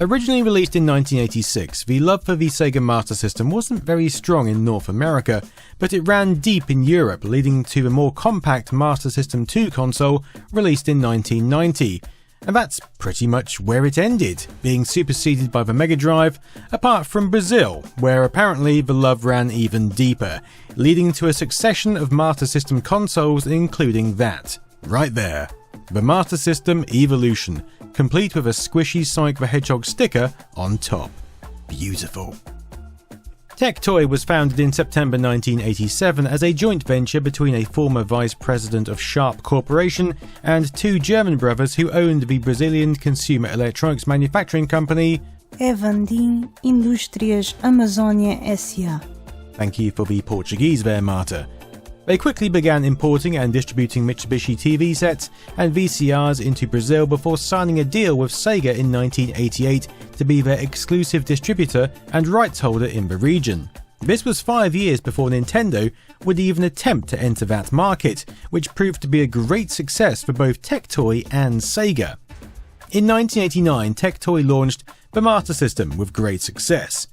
Originally released in 1986, the love for the Sega Master System wasn't very strong in North America, but it ran deep in Europe, leading to the more compact Master System 2 console released in 1990. And that's pretty much where it ended, being superseded by the Mega Drive, apart from Brazil, where apparently the love ran even deeper, leading to a succession of Master System consoles including that, right there. The Master System Evolution, complete with a squishy Sonic the Hedgehog sticker on top. Beautiful. Tectoy was founded in September 1987 as a joint venture between a former vice president of Sharp Corporation and two German brothers who owned the Brazilian consumer electronics manufacturing company Evandim Indústrias Amazônia S.A. Thank you for the Portuguese there, Marta. They quickly began importing and distributing Mitsubishi TV sets and VCRs into Brazil before signing a deal with Sega in 1988 to be their exclusive distributor and rights holder in the region. This was 5 years before Nintendo would even attempt to enter that market, which proved to be a great success for both Tectoy and Sega. In 1989, Tectoy launched the Master System with great success.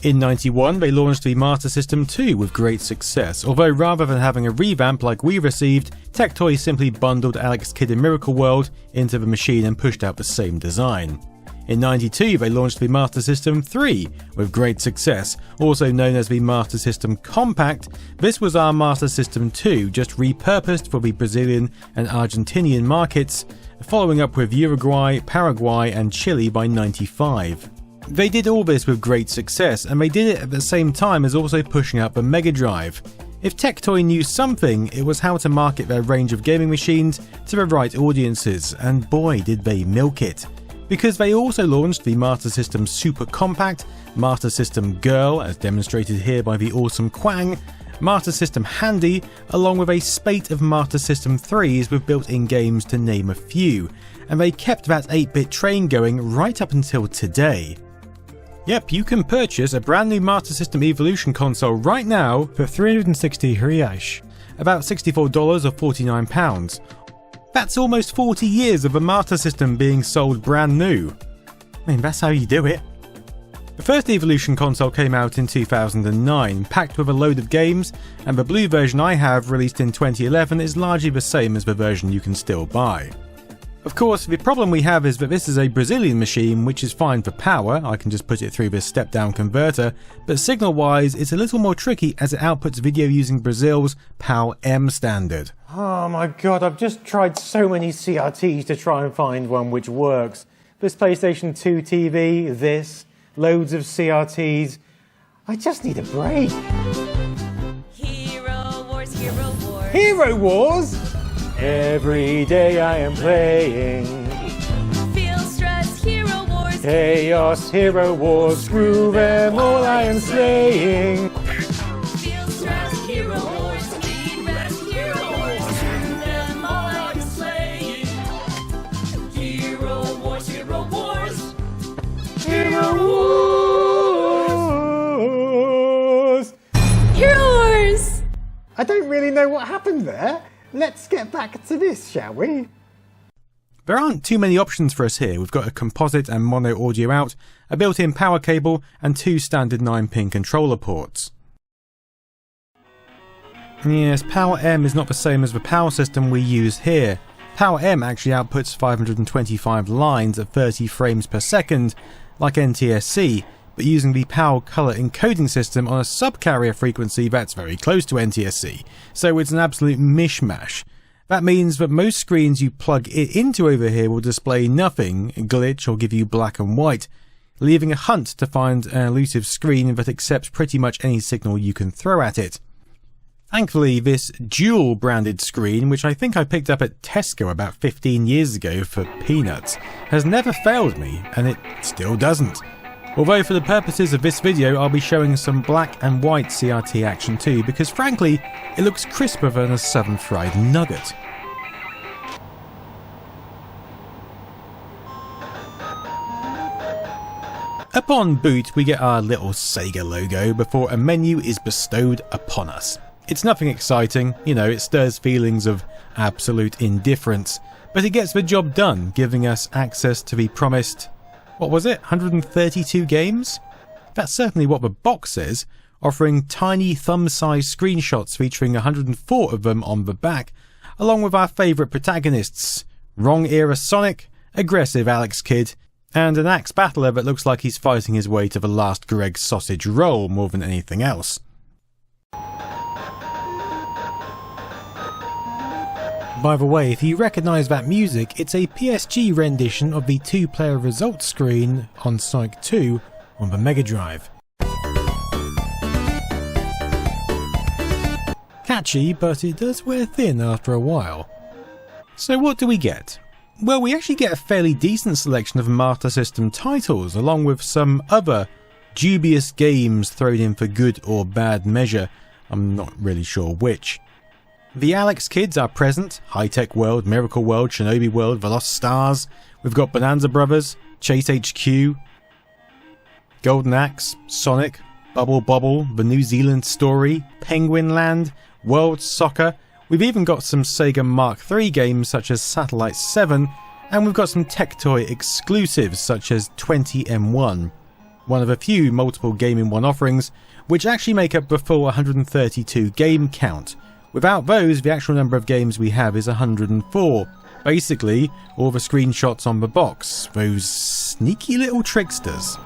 In 91, they launched the Master System 2 with great success, although rather than having a revamp like we received, Tectoy simply bundled Alex Kidd in Miracle World into the machine and pushed out the same design. In 92, they launched the Master System 3 with great success, also known as the Master System Compact. This was our Master System 2, just repurposed for the Brazilian and Argentinian markets, following up with Uruguay, Paraguay and Chile by 95. They did all this with great success, and they did it at the same time as also pushing out the Mega Drive. If Tectoy knew something, it was how to market their range of gaming machines to the right audiences, and boy did they milk it. Because they also launched the Master System Super Compact, Master System Girl as demonstrated here by the awesome Quang, Master System Handy, along with a spate of Master System 3s with built-in games to name a few, and they kept that 8-bit train going right up until today. Yep, you can purchase a brand new Master System Evolution console right now for 360 reais, about $64 or £49. That's almost 40 years of a Master System being sold brand new. I mean, that's how you do it. The first Evolution console came out in 2009, packed with a load of games, and the blue version I have, released in 2011, is largely the same as the version you can still buy. Of course, the problem we have is that this is a Brazilian machine, which is fine for power, I can just put it through this step-down converter, but signal-wise it's a little more tricky as it outputs video using Brazil's PAL-M standard. Oh my god, I've just tried so many CRTs to try and find one which works. This PlayStation 2 TV, this, loads of CRTs. I just need a break. Hero Wars, Hero Wars. Hero Wars? Every day I am playing. Feel stress, Hero Wars. Chaos, Hero Wars, screw them all, I am slaying. Feel stress, Hero Wars. Need rest, Hero Wars. Screw them all, I am slaying. Hero Wars, Hero Wars. Hero Wars! Hero Wars! I don't really know what happened there. Let's get back to this, shall we? There aren't too many options for us here. We've got a composite and mono audio out, a built-in power cable and two standard 9-pin controller ports. Yes, PAL-M is not the same as the power system we use here. PAL-M actually outputs 525 lines at 30 frames per second, like NTSC, but using the PAL color encoding system on a subcarrier frequency that's very close to NTSC, so it's an absolute mishmash. That means that most screens you plug it into over here will display nothing, glitch or give you black and white, leaving a hunt to find an elusive screen that accepts pretty much any signal you can throw at it. Thankfully, this dual branded screen, which I think I picked up at Tesco about 15 years ago for peanuts, has never failed me, and it still doesn't. Although for the purposes of this video I'll be showing some black and white CRT action too, because frankly it looks crisper than a southern fried nugget. Upon boot we get our little Sega logo before a menu is bestowed upon us. It's nothing exciting, you know, it stirs feelings of absolute indifference, but it gets the job done, giving us access to the promised what was it, 132 games? That's certainly what the box says, offering tiny thumb-sized screenshots featuring 104 of them on the back, along with our favourite protagonists, wrong-era Sonic, aggressive Alex Kidd, and an axe battler that looks like he's fighting his way to the last Greg sausage roll more than anything else. By the way, if you recognise that music, it's a PSG rendition of the 2-player results screen on Sonic 2 on the Mega Drive. Catchy, but it does wear thin after a while. So what do we get? Well, we actually get a fairly decent selection of Master System titles, along with some other dubious games thrown in for good or bad measure. I'm not really sure which. The Alex Kids are present: High Tech World, Miracle World, Shinobi World, The Lost Stars. We've got Bonanza Brothers, Chase HQ, Golden Axe, Sonic, Bubble Bobble, The New Zealand Story, Penguin Land, World Soccer. We've even got some Sega Mark III games such as Satellite 7, and we've got some Tectoy exclusives such as 20M1, one of a few multiple game-in-one offerings which actually make up the full 132 game count. Without those, the actual number of games we have is 104. Basically, all the screenshots on the box, those sneaky little tricksters.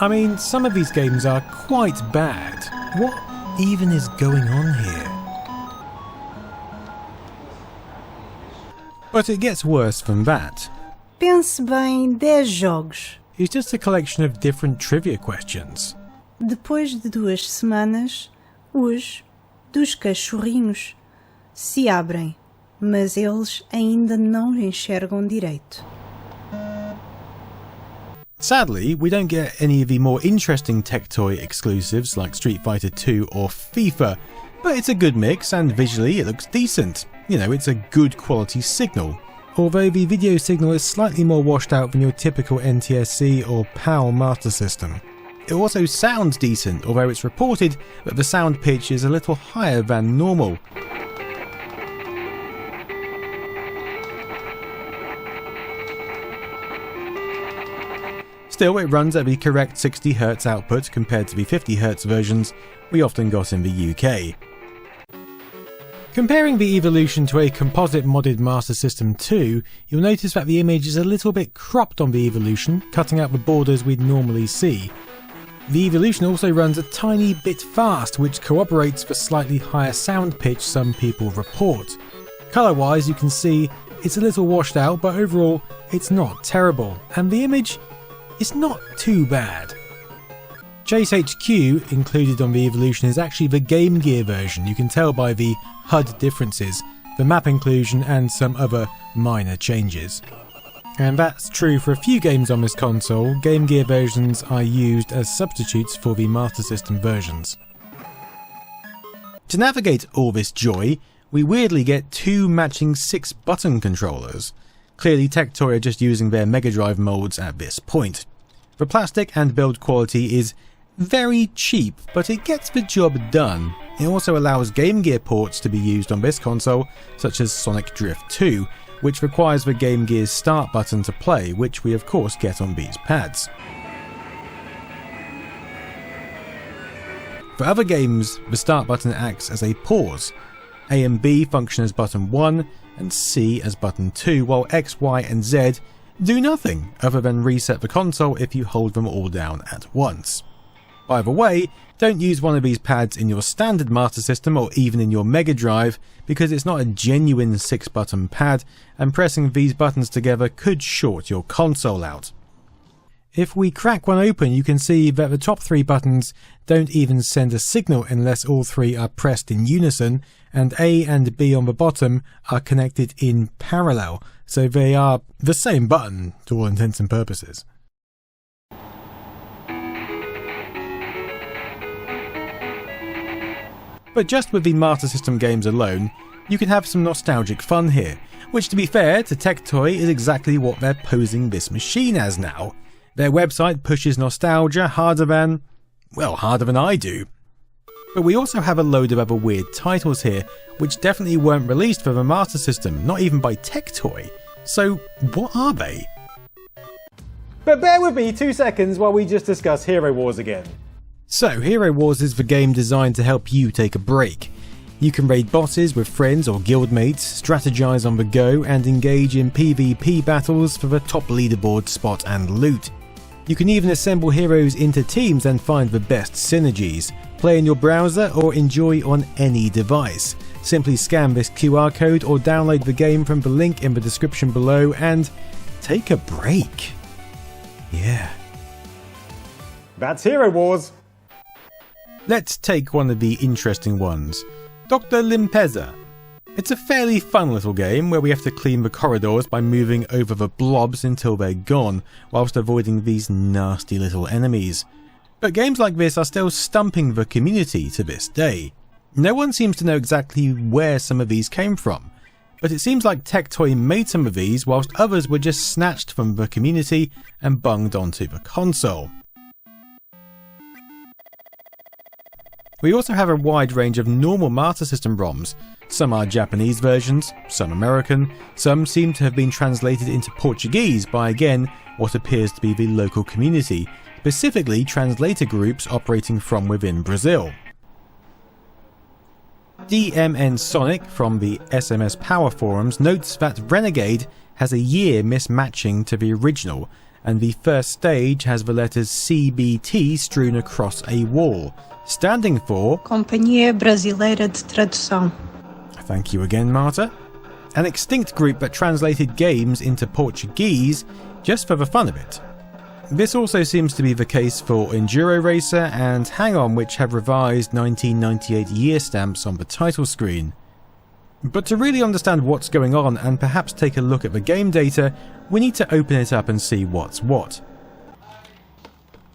I mean, some of these games are quite bad. What even is going on here? But it gets worse than that. Pense bem 10 jogos. It's just a collection of different trivia questions. Depois de 2 semanas, os dos cachorrinhos se abrem, mas eles ainda não enxergam direito. Sadly, we don't get any of the more interesting Tectoy exclusives like Street Fighter 2 or FIFA, but it's a good mix and visually it looks decent. You know, it's a good quality signal. Although the video signal is slightly more washed out than your typical NTSC or PAL Master System. It also sounds decent, although it's reported that the sound pitch is a little higher than normal. Still, it runs at the correct 60Hz output compared to the 50Hz versions we often got in the UK. Comparing the Evolution to a composite modded Master System 2, you'll notice that the image is a little bit cropped on the Evolution, cutting out the borders we'd normally see. The Evolution also runs a tiny bit fast, which corroborates the slightly higher sound pitch some people report. Colour-wise, you can see it's a little washed out, but overall it's not terrible, and the image is not too bad. Chase HQ included on the Evolution is actually the Game Gear version. You can tell by the HUD differences, the map inclusion and some other minor changes. And that's true for a few games on this console. Game Gear versions are used as substitutes for the Master System versions. To navigate all this joy, we weirdly get 2 matching 6-button controllers. Clearly Tectoy are just using their Mega Drive molds at this point. The plastic and build quality is very cheap, but it gets the job done. It also allows Game Gear ports to be used on this console, such as Sonic Drift 2, which requires the Game Gear's start button to play, which we of course get on these pads. For other games, the start button acts as a pause. A and B function as button 1, and C as button 2, while X, Y and Z do nothing other than reset the console if you hold them all down at once. By the way, don't use one of these pads in your standard Master System or even in your Mega Drive, because it's not a genuine 6-button pad, and pressing these buttons together could short your console out. If we crack one open, you can see that the top 3 buttons don't even send a signal unless all 3 are pressed in unison, and A and B on the bottom are connected in parallel, so they are the same button to all intents and purposes. But just with the Master System games alone, you can have some nostalgic fun here, which to be fair to Tectoy is exactly what they're posing this machine as now. Their website pushes nostalgia harder than I do. But we also have a load of other weird titles here, which definitely weren't released for the Master System, not even by Tectoy. So what are they? But bear with me 2 seconds while we just discuss Hero Wars again. So, Hero Wars is the game designed to help you take a break. You can raid bosses with friends or guildmates, strategize on the go, and engage in PvP battles for the top leaderboard spot and loot. You can even assemble heroes into teams and find the best synergies. Play in your browser or enjoy on any device. Simply scan this QR code or download the game from the link in the description below and take a break. Yeah. That's Hero Wars. Let's take one of the interesting ones. Dr. Limpeza. It's a fairly fun little game where we have to clean the corridors by moving over the blobs until they're gone, whilst avoiding these nasty little enemies. But games like this are still stumping the community to this day. No one seems to know exactly where some of these came from, but it seems like Tectoy made some of these whilst others were just snatched from the community and bunged onto the console. We also have a wide range of normal Master System ROMs. Some are Japanese versions, some American, some seem to have been translated into Portuguese by again what appears to be the local community, specifically translator groups operating from within Brazil. DMN Sonic from the SMS Power forums notes that Renegade has a year mismatching to the original, and the first stage has the letters CBT strewn across a wall, standing for Companhia Brasileira de Tradução. Thank you again, Marta. An extinct group that translated games into Portuguese just for the fun of it. This also seems to be the case for Enduro Racer and Hang On, which have revised 1998 year stamps on the title screen. But to really understand what's going on and perhaps take a look at the game data, we need to open it up and see what's what.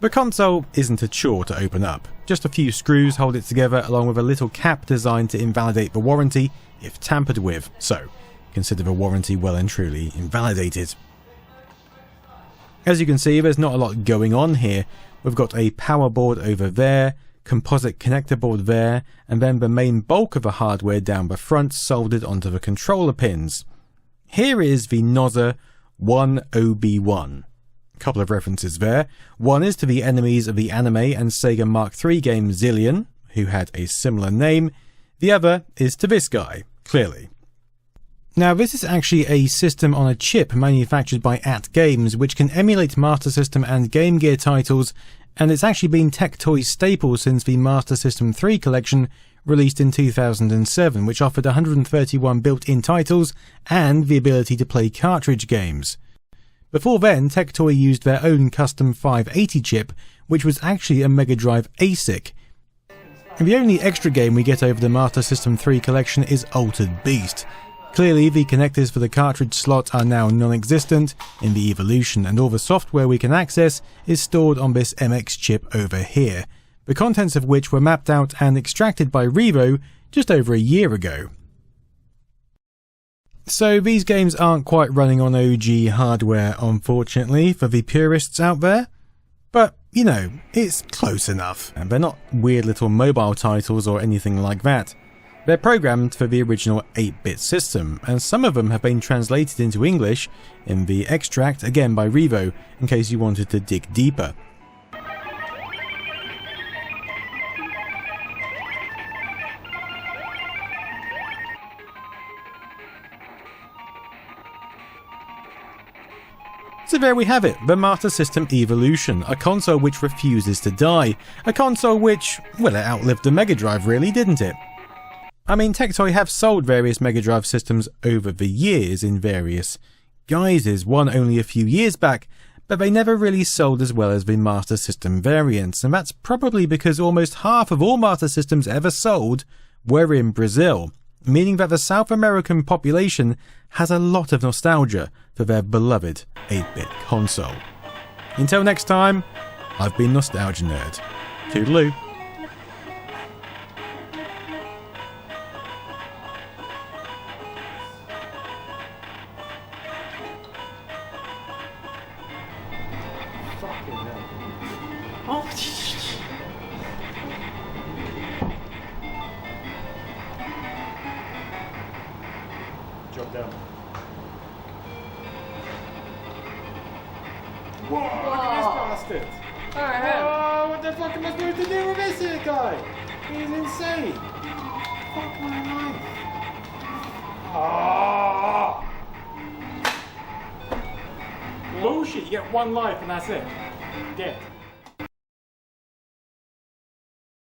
The console isn't a chore to open up. Just a few screws hold it together along with a little cap designed to invalidate the warranty if tampered with, so consider the warranty well and truly invalidated. As you can see, there's not a lot going on here. We've got a power board over there, composite connector board there, and then the main bulk of the hardware down the front soldered onto the controller pins. Here is the Noza 1OB1. Couple of references there. One is to the enemies of the anime and Sega Mark III game Zillion, who had a similar name. The other is to this guy, clearly. Now, this is actually a system on a chip manufactured by AT Games, which can emulate Master System and Game Gear titles, and it's actually been Tectoy's staple since the Master System 3 collection released in 2007, which offered 131 built-in titles and the ability to play cartridge games. Before then, Tectoy used their own custom 580 chip, which was actually a Mega Drive ASIC. The only extra game we get over the Master System 3 collection is Altered Beast. Clearly, the connectors for the cartridge slot are now non-existent in the Evolution, and all the software we can access is stored on this MX chip over here, the contents of which were mapped out and extracted by Revo just over a year ago. So these games aren't quite running on OG hardware, unfortunately, for the purists out there. But, you know, it's close enough, and they're not weird little mobile titles or anything like that. They're programmed for the original 8-bit system, and some of them have been translated into English in the extract, again by Revo, in case you wanted to dig deeper. So there we have it, the Master System Evolution, a console which refuses to die. A console which, well, it outlived the Mega Drive really, didn't it? I mean, Tectoy have sold various Mega Drive systems over the years in various guises, one only a few years back, but they never really sold as well as the Master System variants, and that's probably because almost half of all Master Systems ever sold were in Brazil, meaning that the South American population has a lot of nostalgia for their beloved 8-bit console. Until next time, I've been Nostalgia Nerd. Toodaloo. Drop down. Whoa, look at this bastard. Alright, Oh, what the fuck am I supposed to do with this here guy? He's insane. Fuck my life. Ah! Bullshit, you get one life and that's it. Dead.